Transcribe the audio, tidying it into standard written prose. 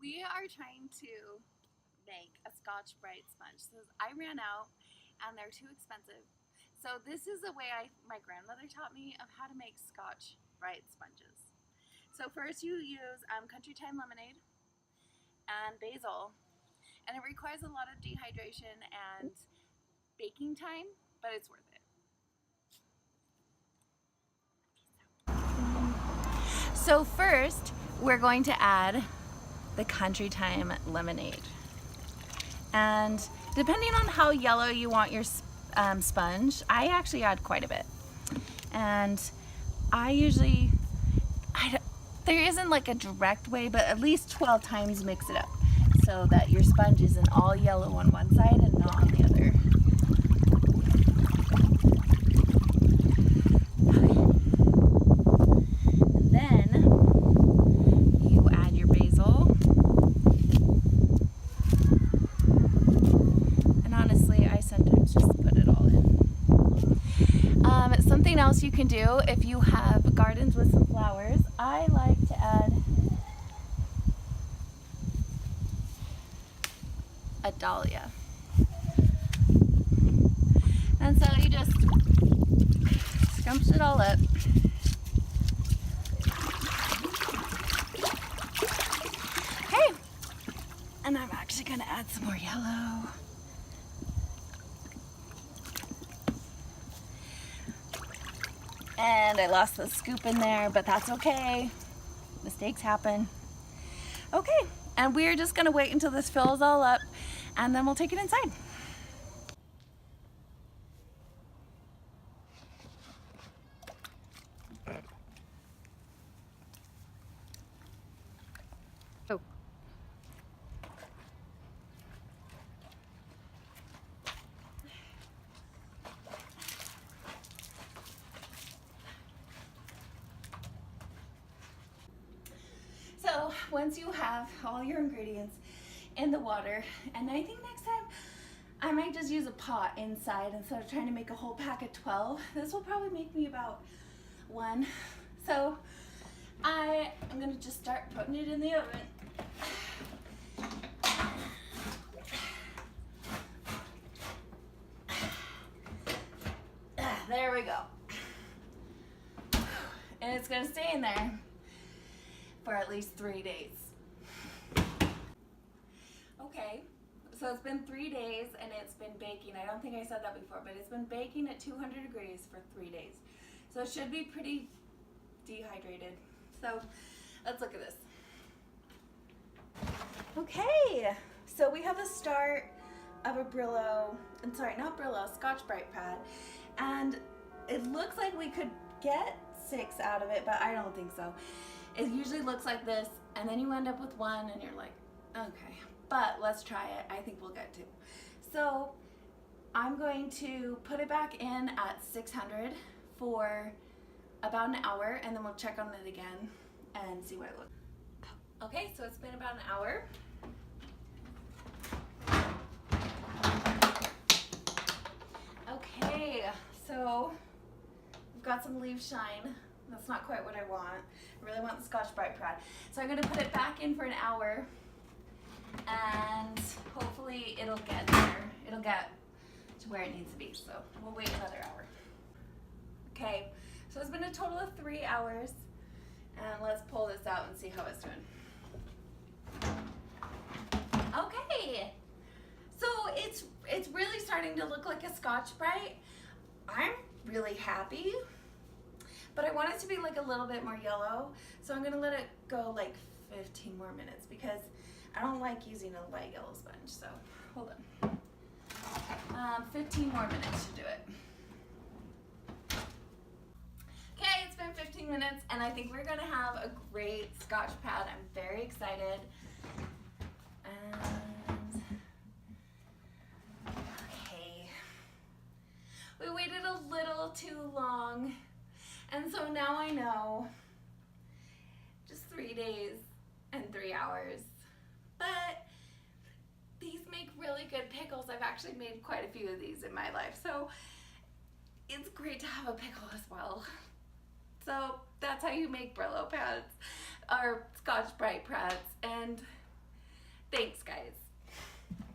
We are trying to make a Scotch-Brite sponge. So I ran out and they're too expensive. So this is the way my grandmother taught me of how to make Scotch-Brite sponges. So first you use Country Time lemonade and basil, and it requires a lot of dehydration and baking time, but it's worth it. So first we're going to add the Country Time lemonade. And depending on how yellow you want your sponge, I actually add quite a bit. And I usually, there isn't like a direct way, but at least 12 times mix it up so that your sponge isn't all yellow on one side and not on the other. And then you add your basil. And honestly, I sometimes just put it all in. Something else you can do if you have gardens with some flowers, I like to add a dahlia. And so you just scrunch it all up. Okay, and I'm actually gonna add some more yellow. And I lost the scoop in there, but that's okay. Mistakes happen. Okay, and we're just gonna wait until this fills all up and then we'll take it inside. Oh. So once you have all your ingredients in the water, and I think next time I might just use a pot inside instead of trying to make a whole pack of 12. This will probably make me about one. So I'm gonna just start putting it in the oven. There we go. And it's gonna stay in there for at least 3 days. Okay, so it's been 3 days and it's been baking. I don't think I said that before, but it's been baking at 200 degrees for 3 days. So it should be pretty dehydrated. So let's look at this. Okay, so we have the start of a Brillo, I'm sorry, not Brillo, Scotch-Brite pad. And it looks like we could get 6 out of it, but I don't think so. It usually looks like this, and then you end up with 1 and you're like, okay, but let's try it. I think we'll get 2. So I'm going to put it back in at 600 for about an hour, and then we'll check on it again and see what it looks like. Okay, so it's been about an hour. Okay, so we've got some leaf shine. That's not quite what I want. I really want the Scotch-Brite pad. So I'm gonna put it back in for an hour and hopefully it'll get there. It'll get to where it needs to be. So we'll wait another hour. Okay, so it's been a total of 3 hours, and let's pull this out and see how it's doing. Okay, so it's really starting to look like a Scotch-Brite. I'm really happy, but I want it to be like a little bit more yellow, so I'm gonna let it go like 15 more minutes because I don't like using a light yellow sponge. So hold on, 15 more minutes to do it. Okay, it's been 15 minutes and I think we're gonna have a great Scotch pad. I'm very excited. And okay, we waited a little too long, and so now I know just 3 days and 3 hours. But these make really good pickles. I've actually made quite a few of these in my life, so it's great to have a pickle as well. So that's how you make Brillo pads or Scotch-Brite pads. And Thanks, guys.